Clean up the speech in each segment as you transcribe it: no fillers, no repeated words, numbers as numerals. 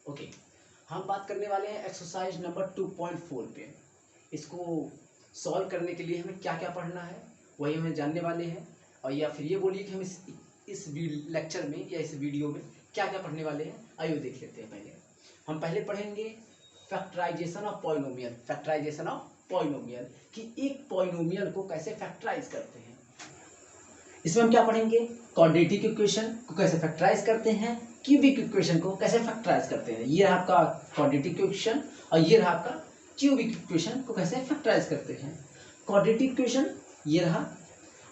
Okay, हम बात करने वाले हैं एक्सरसाइज नंबर 2.4 पे। इसको सॉल्व करने के लिए हमें क्या क्या पढ़ना है वही हमें जानने वाले हैं। और या फिर ये बोलिए कि हम इस लेक्चर में या इस वीडियो में क्या क्या पढ़ने वाले हैं, आइए देख लेते हैं। हम पहले पढ़ेंगे factorisation of polynomial. Factorisation of polynomial कि एक पॉलिनोमियल को कैसे फैक्टराइज करते हैं। इसमें हम क्या पढ़ेंगे, क्वाड्रेटिक इक्वेशन को कैसे फैक्टराइज करते हैं, क्यूबिक इक्वेशन को कैसे फैक्टराइज करते हैं। ये रहा आपका क्वाड्रेटिक इक्वेशन और ये रहा आपका क्यूबिक इक्वेशन को कैसे फैक्टराइज करते हैं। क्वाड्रेटिक इक्वेशन ये रहा।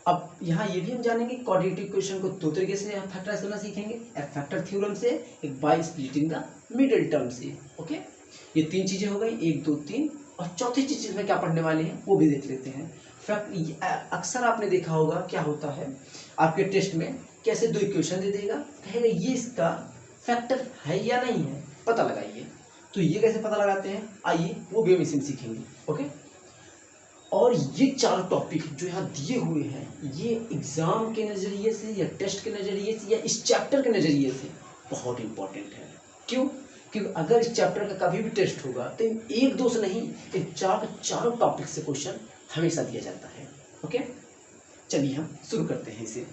अब यहाँ ये भी हम जानेंगे क्वाड्रेटिक इक्वेशन को दो तरीके से हम फैक्टराइज करना सीखेंगे, एक फैक्टर थ्योरम से, एक by splitting the middle term से। ओके, ये तीन चीजें हो गई, 1 2 3। और चौथी चीज में क्या पढ़ने वाले हैं वो भी देख लेते हैं। अक्सर आपने देखा होगा क्या होता है आपके टेस्ट में, कैसे दो इक्वेशन दे देगा, कहेगा ये इसका फैक्टर है या नहीं है, पता लगाइए। तो ये कैसे पता लगाते हैं, आइए वो भी हम इसी में सीखेंगे। ओके, और ये चार टॉपिक जो यहाँ दिए हुए हैं ये एग्जाम के नज़रिए से या टेस्ट के नज़रिए से या इस चैप्टर के नज़रिए से बहुत इंपॉर्टेंट है। क्यों? क्योंकि अगर इस चैप्टर का कभी भी टेस्ट होगा तो एक दो से नहीं, इन चारों टॉपिक से क्वेश्चन हमेशा दिया जाता है। ओके, चलिए हम शुरू करते हैं इसे।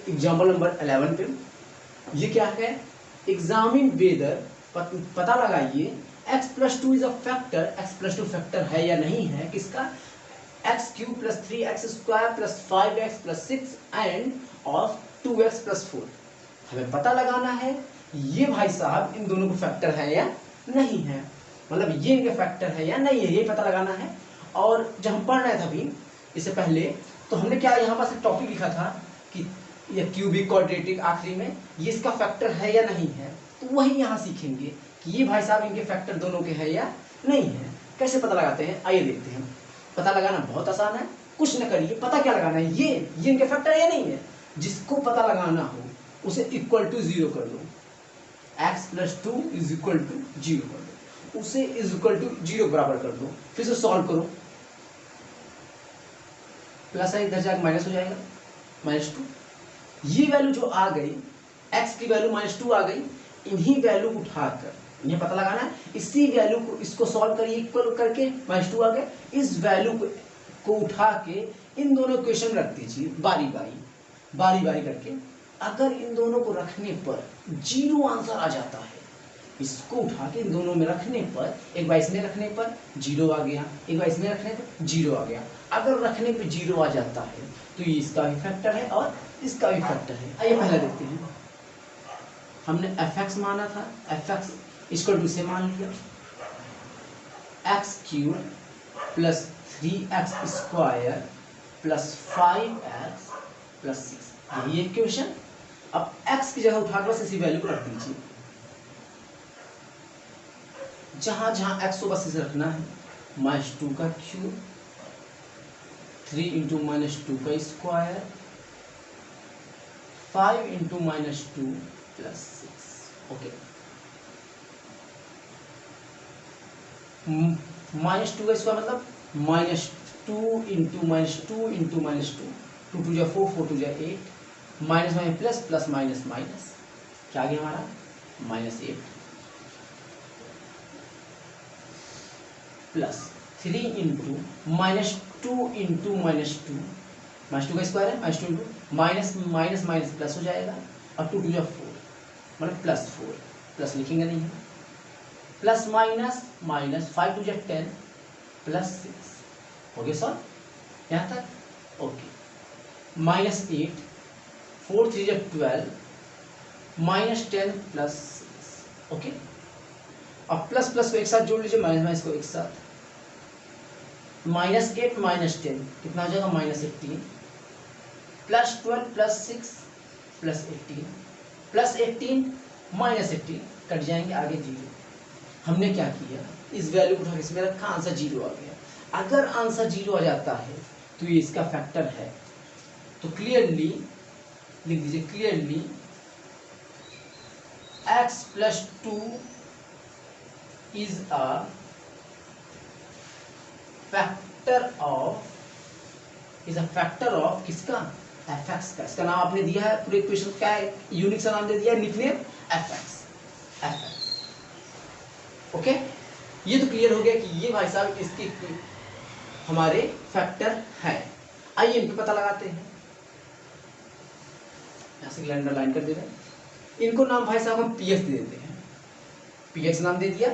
एग्जाम्पल नंबर 11 पे ये क्या है, एग्जामिन वेदर, पता लगाइए x + 2 is a factor, x + 2 factor है या नहीं है किसका, x³ + 3x² + 5x + 6 end of 2x + 4। हमें पता लगाना है ये भाई साहब इन दोनों को फैक्टर है या नहीं है, मतलब ये इनके फैक्टर है या नहीं है, ये पता लगाना है। और जब हम पढ़ रहे थे अभी इससे पहले, तो हमने क्या यहाँ पास एक टॉपिक लिखा था कि ये क्यूबिक क्वाड्रेटिक आखिरी में ये इसका फैक्टर है या नहीं है। तो वही यहाँ सीखेंगे कि ये भाई साहब इनके फैक्टर दोनों के है या नहीं है। कैसे पता लगाते हैं आइए देखते हैं। पता लगाना बहुत आसान है, कुछ न करिए, पता क्या लगाना है, ये इनके फैक्टर है या नहीं है। जिसको पता लगाना हो उसे इक्वल टू 0 कर दो, x + 2 = 0 कर दो, उसे इक्वल टू 0 बराबर कर दो, फिर से सॉल्व करो, प्लस है इधर जाकर माइनस हो जाएगा, -2। ये वैल्यू जो आ गई, x की वैल्यू -2 आ गई, इन्हीं वैल्यू को उठाकर इन्हें पता लगाना है, इसी वैल्यू को इसको सॉल्व करिए, इक्वल करके -2 आ गए, इस वैल्यू को उठा के इन दोनों इक्वेशन रख दीजिए बारी बारी करके। अगर इन दोनों को रखने पर 0 आंसर आ जाता है, इसको उठा के इन दोनों में रखने पर, एक बार इसमें रखने पर 0 आ गया, एक बार इसमें रखने पर 0 आ गया। अगर रखने पे 0 आ जाता है तो ये इसका भी फैक्टर है और इसका भी फैक्टर है। आइए पहले देखते हैं। हमने fx माना था, fx = से मान लिया, x³ + 3x² + 5x + 6, यही इक्वेशन। अब x की जगह उठाकर बस इसी वैल्यू को रख दीजिए, जहां x को बस इसे रखना है, -2 का क्यूब, 3 × -2 का स्क्वायर, 5 × -2 + 6। ओके, -2 का स्क्वायर मतलब -2 × -2 × -2, 2 2 4, 4 2 8, माइनस में प्लस, प्लस माइनस माइनस, क्या आ गया हमारा -8, प्लस 3 × -2 × -2 का स्क्वायर है, -2 माइनस माइनस माइनस प्लस हो जाएगा, और 2 2 4 मतलब +4, प्लस लिखेंगे नहीं है, प्लस माइनस माइनस, 5 2 10 + 6 हो गया सर यहाँ तक। ओके, -8, 4 3 12, -10 + 6। ओके, अब प्लस प्लस को एक साथ जोड़ लीजिए, माइनस माइनस को एक साथ, -8 -10 कितना हो जाएगा, -18, +12 + 6 + 18, +18 -18 कट जाएंगे, आगे 0। हमने क्या किया, इस वैल्यू को उठा के इसमें रखा, आंसर 0 आ गया। अगर आंसर 0 आ जाता है तो ये इसका फैक्टर है। तो क्लियरली लिख दीजिए, clearly x + 2 is a factor of किसका, एफ एक्स का। इसका नाम आपने दिया है पूरे इक्वेशन का यूनिक सा नाम दे दिया है, निकनेम एफ एक्स। ओके, ये तो क्लियर हो गया कि ये भाई साहब इसकी हमारे फैक्टर है। आइए इन पे पता लगाते हैं। यहां से अंडरलाइन कर दे रहे हैं। इनको नाम भाई साहब हम पी एक्स दे देते हैं। पी एक्स नाम दे दिया,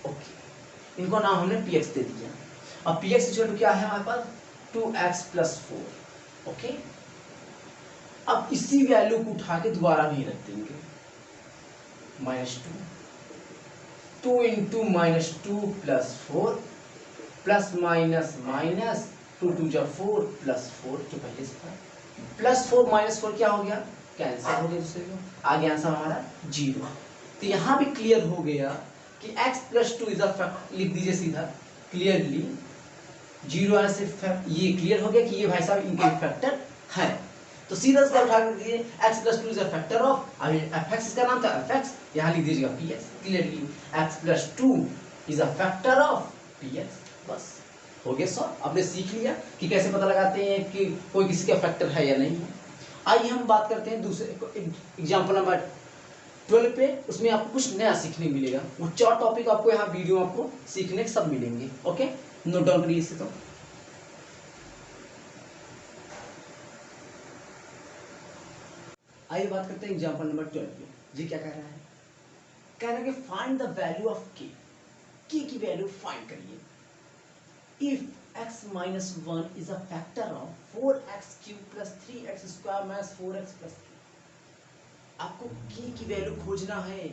ओके, इनको नाम हमने पी एक्स दे दिया। अब पी एक्स इक्वल टू क्या है हमारे पास, 2x+4। ओके, अब इसी वैल्यू को उठा के दोबारा नहीं रख देंगे, -2, 2 × -2 + 4 प्लस माइनस माइनस 2 × 2 = 4 + 4 जो पहले से था, +4 -4 क्या हो गया, कैंसिल हो गया दूसरे को, आगे आंसर हमारा 0। तो यहां भी क्लियर हो गया कि x + 2 इज अ फैक्टर। लिख दीजिए सीधा क्लियरली, 0 आने से ये क्लियर हो गया कि ये भाई साहब इनके फैक्टर है। तो सीधा इसका उठा कर दीजिए, x + 2 is a factor of, अभी fx इसका नाम था fx, यहां लिख दीजिएगा px clearly, x + 2 is a factor of px। बस हो गया सॉल्व। आपने सीख लिया कि कैसे पता लगाते हैं कि कोई किसी का फैक्टर है या नहीं है। आइए हम बात करते हैं दूसरे एग्जांपल नंबर 12 पे। उसमें आपको कुछ नया सीखने मिलेगा। वो 4 टॉपिक आपको यहाँ वीडियो आपको सीखने सब मिलेंगे। ओके, नोट डाउन करिए इसे। तो आइए बात करते हैं एग्जांपल नंबर 12 पे। जी क्या कह रहा है, कह रहा है कि find the value of k की वैल्यू फाइंड करिए। If x - 1 is a factor of 4x³ + 3x² - 4x + 3। आपको k की वैल्यू खोजना है।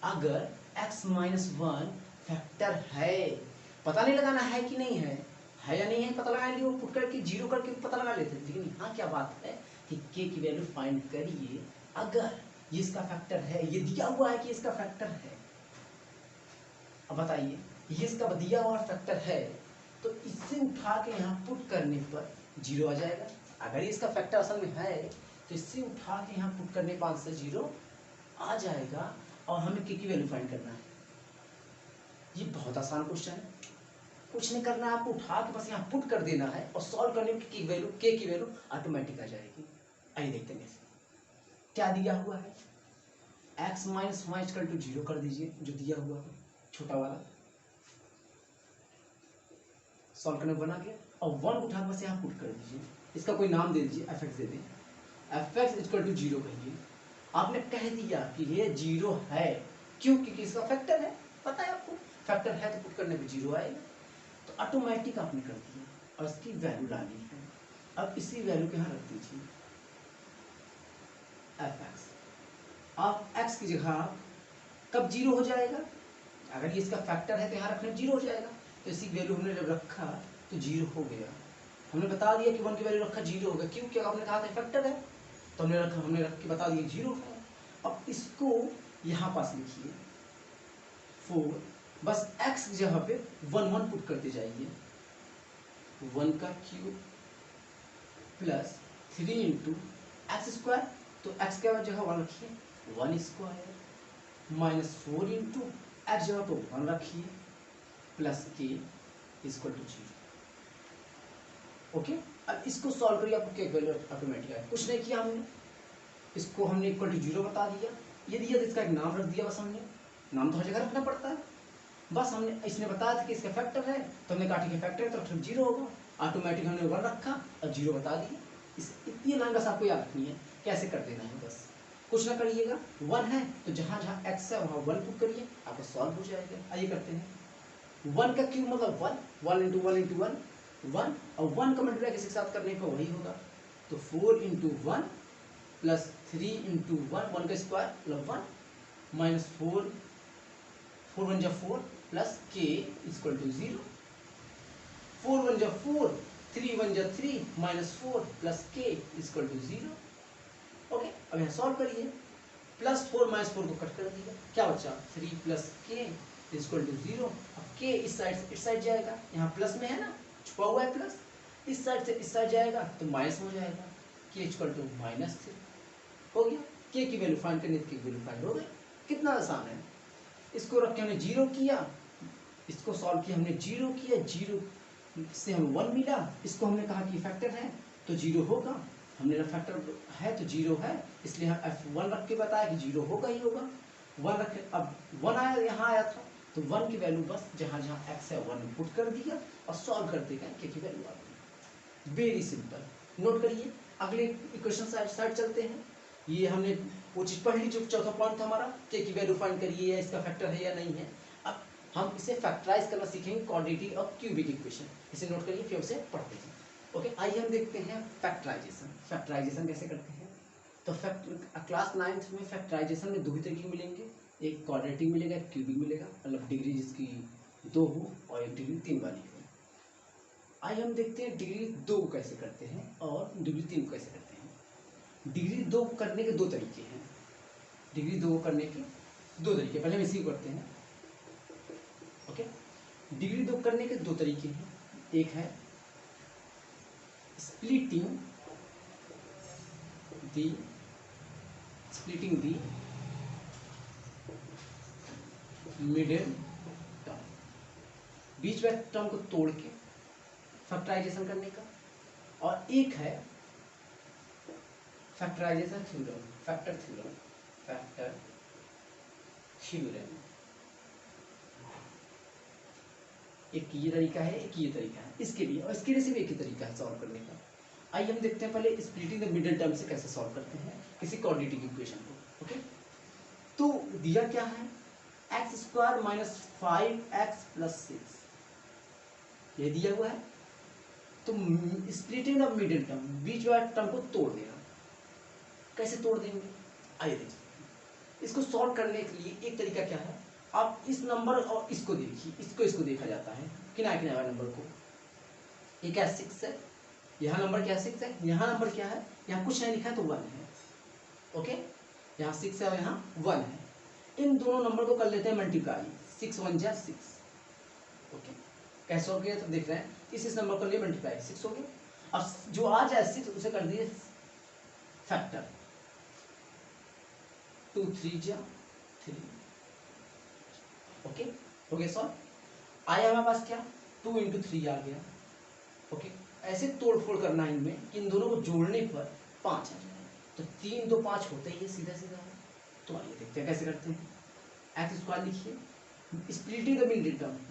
अगर x - 1 फैक्टर है, पता नहीं लगाना है कि नहीं है या नहीं है, पता लगाएंगे वो पुट करके 0 करके पता लगा लेते हैं। लेकिन यहाँ क्या बात है कि k की वैल्यू फाइंड करिए। अगर ये इसका फैक्टर है, ये दिया हुआ है कि इसका फैक्टर है, अब बताइए ये इसका दिया हुआ फैक्टर है, तो इससे उठा के यहाँ पुट करने पर 0 आ जाएगा। अगर ये इसका फैक्टर असल में है तो इससे उठा के यहाँ पुट करने पर आंसर 0 आ जाएगा। और हमें k की वैल्यू फाइंड करना है। ये बहुत आसान क्वेश्चन है, कुछ नहीं करना है आपको, उठा के बस यहाँ पुट कर देना है और सॉल्व करने में k की वैल्यू ऑटोमेटिक आ जाएगी। आइए देखते हैं क्या दिया हुआ है। x - 1 = 0 कर दीजिए, जो दिया हुआ है छोटा वाला, सॉल्व करने बना गया। और 1 उठा बस यहाँ पुट कर दीजिए, इसका कोई नाम दे दीजिए, fx दे दें, fx = 0 कहिए। आपने कह दिया कि ये 0 है, क्यों, क्योंकि इसका फैक्टर है, पता है आपको फैक्टर है तो पुट करने पे 0 आएगा। तो ऑटोमेटिक आपने कर दिया और इसकी वैल्यू डाली है। अब इसी वैल्यू के यहाँ रख दीजिए fx। अब x की जगह कब 0 हो जाएगा, अगर ये इसका फैक्टर है तो यहाँ रखने 0 हो जाएगा। तो इसी वैल्यू हमने जब रखा तो 0 हो गया। हमने बता दिया कि 1 की वैल्यू रखा 0 होगा, क्यों, क्या आपने कहा था फैक्टर है, तो हमने रख के बता दिया 0 है। अब इसको यहाँ पास लिखिए 4, बस x की जगह पे 1 पुट करते जाइए, 1 का क्यूब प्लस 3 × x², तो x के जगह 1 रखिए 1² -4 × x जगह तो 1 रखिए प्लस k = 0। ओके, अब इसको सॉल्व करिए, आपको क्या वैल्यू ऑटोमेटिक आएगा। कुछ नहीं किया हमने, इसको हमने = 0 बता दिया, ये दिया तो इसका एक नाम रख दिया। बस हमने नाम तो हर जगह रखना पड़ता है। बस हमने इसने बताया था कि इसका फैक्टर है, तो हमने कहा ठीक है फैक्टर है तो 0 होगा, ऑटोमेटिक हमने 1 रखा और 0 बता दिया। इतनी लाइन बस आपको याद रखनी है, कैसे कर देना है, बस कुछ ना करिएगा। 1 है तो जहाँ जहाँ x है वहाँ 1 पुट करिए, आपको सॉल्व हो जाएगा। आइए करते हैं। 1 का क्यूब मतलब 1, 1 × 1 × 1 1, और 1 का मल्टीप्लाई किसी के साथ करने पर वही होगा, तो 4 × 1 प्लस 3 × 1, 1 का स्क्वायर मतलब 1 minus 4 1 = 4 plus k = 0, 4 1 = 4, 3 1 = 3 minus 4 plus k = 0। Okay, अब यहाँ सॉल्व करिए, +4 -4 को कट कर दिया, क्या बचा 3 प्लस k = 0। अब k इस साइड जाएगा, यहाँ प्लस में है ना, छुपा हुआ है प्लस, इस साइड से इस साइड जाएगा तो माइनस हो जाएगा, k = -3 हो गया। k की वैल्यू फाइंड करनी, k की वैल्यू फाइंड हो गई। कितना आसान है। इसको रख के हमने 0 किया, इसको सॉल्व किया हमने 0 किया, 0 से हमें 1 मिला, इसको हमने कहा कि फैक्टर है तो 0 होगा, हमने फैक्टर है तो 0 है, इसलिए हम F1 रख के बताया कि 0 होगा ही होगा। 1 रखे, अब 1 आया, यहाँ आया था तो 1 की वैल्यू बस जहाँ जहाँ x है 1 पुट कर दिया और सॉल्व करते गए, k की वैल्यू आ गई। Very simple. नोट करिए, अगले इक्वेशन साइड चलते हैं। ये हमने वो चीज़ पढ़ ली जो चौथा पॉइंट था हमारा, k की वैल्यू फाइंड करिए, इसका फैक्टर है या नहीं है। अब हम इसे फैक्टराइज करना सीखेंगे, क्वाड्रेटिक और क्यूबिक इक्वेशन। इसे नोट करिए, फिर उसे पढ़ते हैं। ओके, आइए हम देखते हैं फैक्टराइजेशन। फैक्टराइजेशन कैसे करते हैं? तो क्लास 9th में फैक्टराइजेशन में दो ही तरीके मिलेंगे, एक क्वाड्रेटिक मिलेगा, एक क्यूबिक मिलेगा, मतलब डिग्री जिसकी 2 हो और एक डिग्री 3 वाली हो। आइए हम देखते हैं डिग्री 2 कैसे करते हैं और डिग्री 3 कैसे करते हैं। डिग्री 2 करने के दो तरीके हैं, डिग्री 2 करने के दो तरीके, पहले हम इसी को करते हैं। ओके, डिग्री 2 करने के दो तरीके हैं, एक है स्प्लिटिंग दी मिडिल टर्म, बीच में टर्म को तोड़ के फैक्टराइजेशन करने का, और एक है फैक्टराइजेशन थ्योरम, फैक्टर थ्योरम। एक ये तरीका है, एक ये तरीका है इसके लिए, और इसके लिए सिर्फ एक ही तरीका है सॉल्व करने का। आइए हम देखते हैं पहले स्प्लिटिंग द मिडिल टर्म से कैसे सॉल्व करते हैं किसी क्वाड्रेटिक इक्वेशन को। ओके, तो दिया क्या है, x² माइनस 5x प्लस 6, ये दिया हुआ है। तो स्प्लिटिंग द मिडिल टर्म, बीच वाले टर्म को तोड़ देना। कैसे तोड़ देंगे, आइए देखते हैं। इसको सॉल्व करने के लिए एक तरीका क्या है, आप इस नंबर और इसको देखिए, इसको देखा जाता है किनारे किनारे नंबर को। ये क्या 6 है, यहाँ नंबर क्या 6 है, यहाँ नंबर क्या है, यहाँ कुछ नहीं लिखा है तो 1 है। ओके, यहाँ 6 है और यहाँ 1 है। इन दोनों नंबर को कर लेते हैं मल्टीप्लाई, 6 1 जा 6। ओके, कैसे हो गया तो देख रहे हैं, इस नंबर को लिए मल्टीप्लाई 6 हो गया। अब जो आ जाए 6 उसे कर दिए फैक्टर, 2 3 जा 3। ओके, हो गया सॉल्व। आया हमारे पास क्या, 2 × 3 आ गया। ओके, ऐसे तोड़ फोड़ करना है इनमें कि इन दोनों को जोड़ने पर 5 आ जाए, तो 3 2 5 होते ही है, सीधा सीधा है। तो आइए देखते हैं कैसे करते हैं। x² लिखिए, स्प्लिटिंग द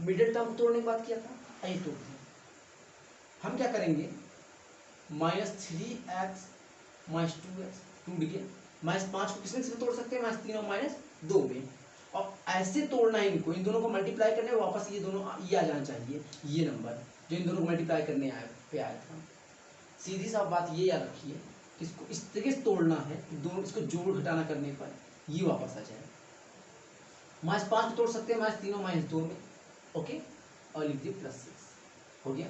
मिडिल टर्म तोड़ने की बात किया था, आइए तोड़ते हैं। हम क्या करेंगे, -3x माइनस 2x टूट गया, -5 को किसमें से तोड़ सकते हैं, -3 और -2 में। और ऐसे तोड़ना है इनको, इन दोनों को मल्टीप्लाई करने वापस ये दोनों ये आ जाना चाहिए, ये नंबर जो इन दोनों को मल्टीप्लाई करने आया था। सीधी सा बात ये याद रखिए, इसको इस तरीके से तोड़ना है, दोनों इसको जोड़ घटाना करने पर ये वापस आ जाए। -5 तोड़ सकते हैं -3 और -2 में। ओके, और लिख दिए +6 हो गया।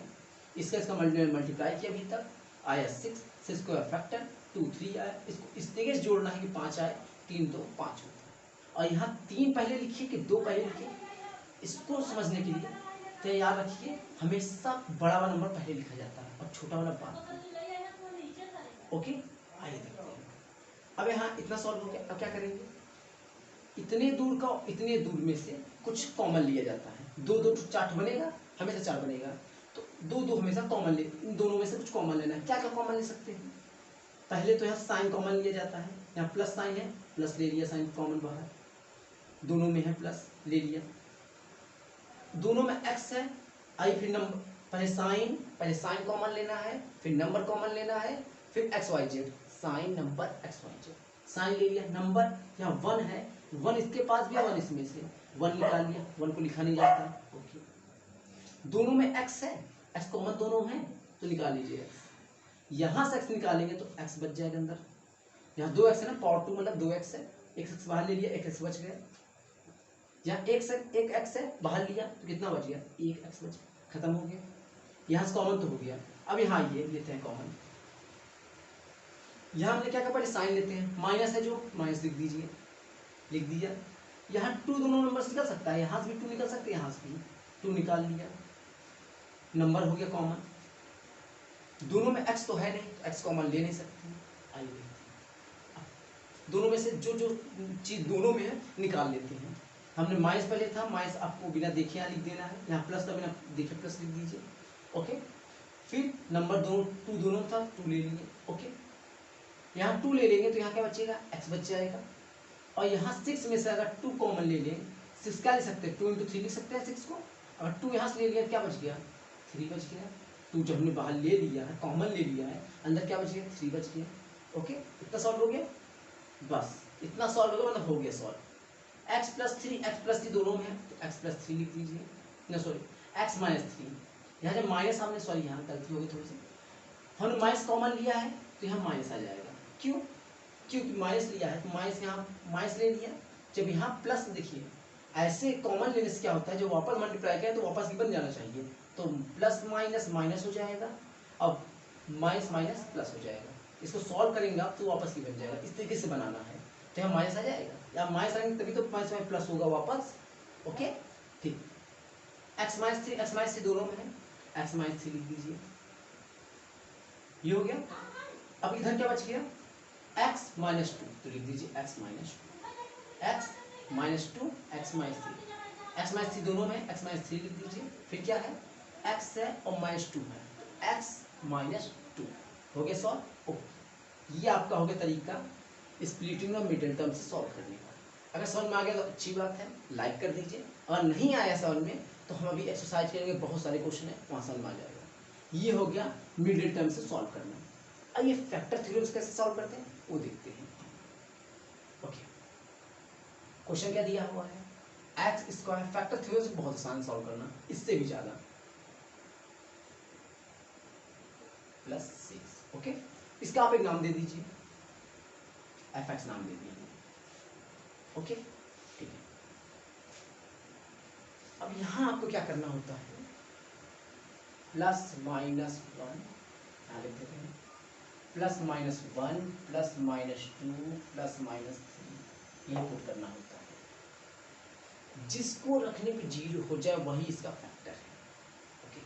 इसका मल्टीप्लाई किया अभी तक, आया 6 को फैक्टर 2 3 आया। इसको इस तरीके से जोड़ना है कि 5 आए, 3 2 5 होता है। और यहाँ 3 पहले लिखिए कि 2 पहले लिखिए। इसको समझने के लिए तो याद रखिए, हमेशा बड़ा वाला नंबर पहले लिखा जाता है और छोटा वाला बाद में। ओके, आइए देखते हैं। अब यहाँ इतना सॉल्व हो गया, अब क्या करेंगे, इतने दूर का इतने दूर में से कुछ कॉमन लिया जाता है। 2 2 4 बनेगा, हमेशा 4 बनेगा, तो 2 2 हमेशा कॉमन ले, इन दोनों में से कुछ कॉमन लेना है। क्या क्या कॉमन ले सकते हैं, पहले तो यहाँ साइन कॉमन लिया जाता है, यहाँ प्लस साइन है, प्लस ले लिया, साइन कॉमन बाहर, दोनों में है प्लस ले लिया। दोनों में x है, आई फिर नंबर, पहले साइन कॉमन लेना है, फिर नंबर कॉमन लेना है, फिर xyz, sign number xyz, sign ले लिया। नंबर यहाँ 1 है, 1 इसके पास भी है, 1 इसमें से 1 निकाल लिया, 1 को लिखा नहीं जाता है। ओके, दोनों में x है, x कॉमन दोनों हैं तो निकाल लीजिए x। यहाँ से x निकालेंगे तो x बच जाएगा अंदर, यहाँ 2x है ना, पावर 2 मतलब 2x है, एक x बाहर ले लिया, एक x बच गया। यहाँ एक x है, बाहर लिया तो कितना बच गया, एक x बच गया, खत्म हो गया। यहाँ से कॉमन तो हो गया। अब यहाँ ये लेते हैं कॉमन, यहाँ हमने क्या कहा, पहले साइन लेते हैं, माइनस है जो माइनस लिख दीजिए, लिख दिया। यहाँ 2 दोनों नंबर से निकल सकता है, यहाँ से भी 2 निकल सकते हैं, यहाँ से भी 2 निकाल लिया, नंबर हो गया कॉमन। दोनों में x तो है नहीं, तो x कॉमन ले नहीं सकते। आइए देखते हैं, दोनों में से जो जो चीज दोनों में है निकाल लेते हैं। हमने माइनस पहले था, माइनस आपको बिना देखे यहाँ लिख देना है, यहाँ प्लस था, बिना देखे प्लस लिख दीजिए। ओके, फिर नंबर दो टू दोनों था, टू ले लेंगे। ओके, यहाँ टू ले लेंगे तो यहाँ क्या बचेगा, एक्स बच जाएगा। और यहाँ सिक्स में से अगर टू कॉमन ले लें, सिक्स क्या ले सकते हैं, टू इंटू थ्री लिख सकते हैं सिक्स को। अगर टू यहाँ से ले लिया तो क्या बच गया, थ्री बच गया। टू जब हमने बाहर ले लिया है, कॉमन ले लिया है, अंदर क्या बच गया, थ्री बच गया। ओके, इतना सॉल्व हो गया, बस इतना सॉल्व हो गया, मतलब हो गया सॉल्व। एक्स प्लस थ्री दोनों में है तो एक्स प्लस थ्री लिख दीजिए, ना सॉरी एक्स माइनस थ्री। यहाँ जब माइनस हमने, सॉरी यहाँ गलती होगी थोड़ी सी, हमने माइनस कॉमन लिया है तो यहाँ माइनस आ जाएगा। क्यों, क्योंकि माइनस लिया है तो माइनस यहाँ माइनस ले लिया। जब यहाँ प्लस, देखिए ऐसे कॉमन लेने से क्या होता है, जो वापस मल्टीप्लाई किया तो वापस बन जाना चाहिए, तो प्लस माइनस माइनस हो जाएगा, अब माइनस माइनस प्लस हो जाएगा। इसको सॉल्व करेंगे आप तो वापस ही बन जाएगा, इस तरीके से बनाना है। तो यहाँ माइनस आ जाएगा, या माइनस आएंगे तभी तो माइनस में प्लस होगा वापस। ओके, ठीक, एक्स माइनस थ्री दोनों में है, एक्स माइनस थ्री लिख दीजिए, ये हो गया। अब इधर क्या बच गया, एक्स माइनस टू, तो लिख दीजिए x minus two, x minus two, x minus three, x minus three दोनों में, एक्स माइनस थ्री लिख दीजिए। फिर क्या है, एक्स है और माइनस टू है, तो एक्स माइनस टू हो गया सॉल्व। ये आपका हो गया तरीका स्प्लिटिंग और मिडिल टर्म से सॉल्व करने का। अगर समझ में आ गया तो अच्छी बात है, लाइक कर दीजिए। अगर नहीं आया समझ में तो हम अभी एक्सरसाइज करेंगे, बहुत सारे क्वेश्चन है, वहाँ समझ में आ जाएगा। ये हो गया मिडिल टर्म से सॉल्व करना। आइए फैक्टर थ्योरम्स कैसे सॉल्व करते हैं वो देखते हैं। ओके, क्वेश्चन क्या दिया हुआ है, एक्स स्क्वायर, फैक्टर थ्योरम्स बहुत आसान सॉल्व करना, इससे भी ज्यादा, प्लस सिक्स। ओके, इसका आप एक नाम दे दीजिए, एफ एक्स नाम दे दीजिए। ओके, ठीक है। अब यहां आपको क्या करना होता है, प्लस माइनस वन, यहां लिख देते हैं, plus minus one, plus minus two, plus minus three, ये पुट करना होता है। जिसको रखने पे जीरो हो जाए वही इसका फैक्टर है। ओके,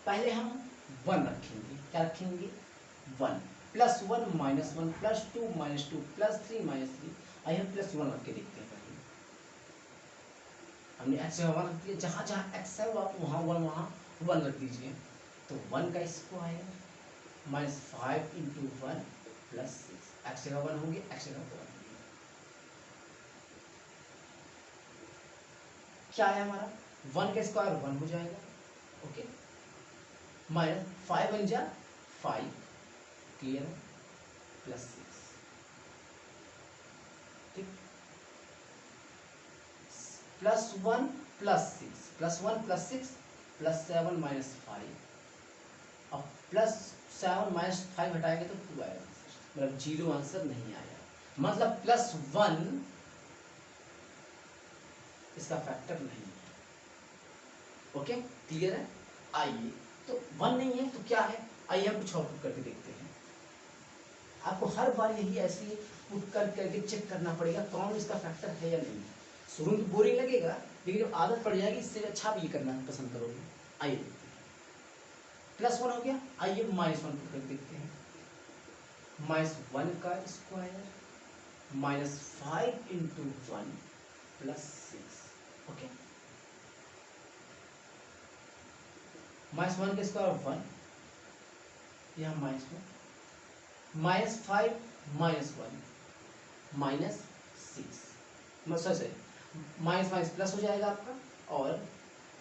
पहले हम वन रखेंगे, क्या रखेंगे, one, plus one minus one, plus two minus two, plus three minus three. आइए हम प्लस वन रख के देखते हैं। पहले हमने एक्स वन रख दिया, जहां जहां एक्स है वहां वन रख दीजिए। तो वन का square minus five into one plus six, x जगह वन होंगे, एक्स जगह वन। क्या है हमारा, वन का स्क्वायर वन हो जाएगा। ओके, माइनस फाइव बन जा फाइव, क्लियर है, प्लस सिक्स। ठीक, plus one plus six, plus one plus six, plus seven minus five, और प्लस सेवन माइनस फाइव हटाएंगे तो टू आएगा, मतलब जीरो आंसर नहीं आया। मतलब प्लस वन इसका फैक्टर नहीं है। ओके, क्लियर है। आइए, तो वन नहीं है तो क्या है, आइए हम कुछ और पुट करके देखते हैं। आपको हर बार यही ऐसे पुट करके चेक करना पड़ेगा कौन इसका फैक्टर है या नहीं। शुरू में बोरिंग लगेगा, लेकिन जब आदत पड़ जाएगी इससे अच्छा भी ये करना पसंद करोगे। आइए देखते हैं, प्लस वन हो गया, आइए माइनस वन पुट करके देखते हैं। माइनस वन का square minus five into one plus six. Okay, minus one का स्क्वायर वन, यहाँ minus one, minus five minus one minus six, sorry minus minus plus हो जाएगा आपका, और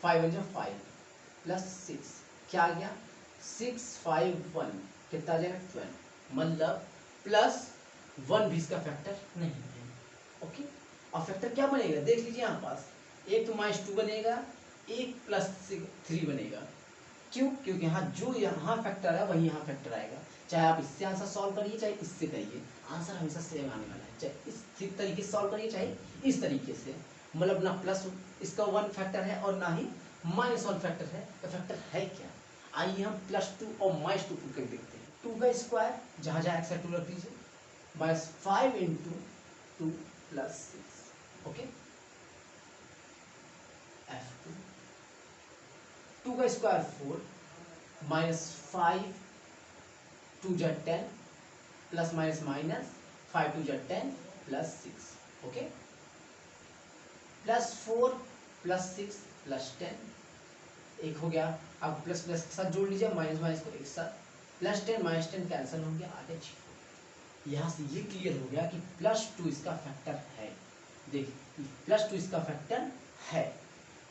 फाइव वन जो फाइव प्लस सिक्स, क्या आ गया, सिक्स फाइव वन, कितना आ जाएगा, 12। मतलब प्लस वन भी इसका फैक्टर नहीं है। ओके, और फैक्टर क्या बनेगा देख लीजिए यहाँ पास, एक तो माइनस टू बनेगा, एक प्लस थ्री बनेगा। क्यों, क्योंकि यहाँ जो यहाँ फैक्टर है वही यहाँ फैक्टर आएगा। चाहे आप इससे आंसर सॉल्व करिए चाहे इससे करिए, आंसर हमेशा सेम आने वाला है। चाहे इस तरीके से सॉल्व करिए चाहे इस तरीके से, मतलब ना प्लस इसका वन फैक्टर है और ना ही माइनस वन फैक्टर है, तो फैक्टर है क्या। आइए हम प्लस टू और माइनस टू करके देखते हैं। टू का स्क्वायर जहाँ जहाँ एक्स टू रख दीजिए, minus five into two plus six. Okay, F two का square four, minus five two जा ten, plus minus minus five two जा ten plus six. Okay, plus four +6 +10 एक हो गया। अब प्लस प्लस के साथ जोड़ लीजिए, माइनस माइनस को एक साथ, +10 -10 कैंसिल हो गया, आगे 0। यहाँ से ये क्लियर हो गया कि +2 इसका फैक्टर है। देखिए +2 इसका फैक्टर है,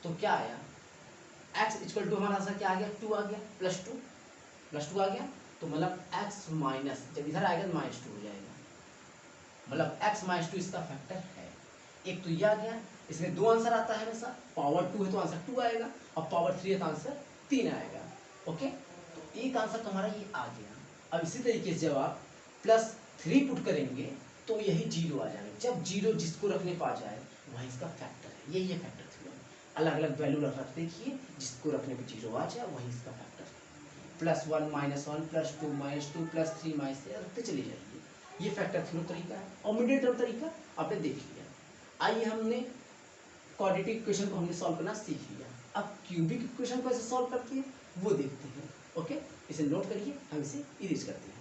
तो क्या आया, x इक्वल टू हमारा आंसर क्या आ गया, 2 आ गया, +2 आ गया। तो मतलब x माइनस, जब इधर आएगा तो -2 हो जाएगा, मतलब x -2 इसका फैक्टर है। एक तो ये आ गया, इसमें 2 आंसर आता है हमेशा, पावर 2 है तो आंसर 2 आएगा, और पावर 3 है तो आंसर 3 आएगा। ओके, तो एक आंसर तो हमारा ये आ गया। अब इसी तरीके से जब आप +3 पुट करेंगे तो यही 0 आ जाएगा। जब 0 जिसको रखने पा जाए वही इसका फैक्टर है, यही है फैक्टर थ्योरम। अलग अलग वैल्यू रख देखिए, जिसको रखने पे 0 आ जाए वही इसका फैक्टर है। +1 -1 +2 -2 +3 -3 रखते चले जाइए, ये फैक्टर थ्योरम तरीका है। और मिडिल टर्म तरीका आपने देख लिया। आइए हमने क्वाड्रेटिक इक्वेशन को हमने सॉल्व करना सीख लिया, अब क्यूबिक इक्वेशन को कैसे सॉल्व करते हैं वो देखते हैं। ओके, इसे नोट करिए, हम इसे इरेज करते हैं।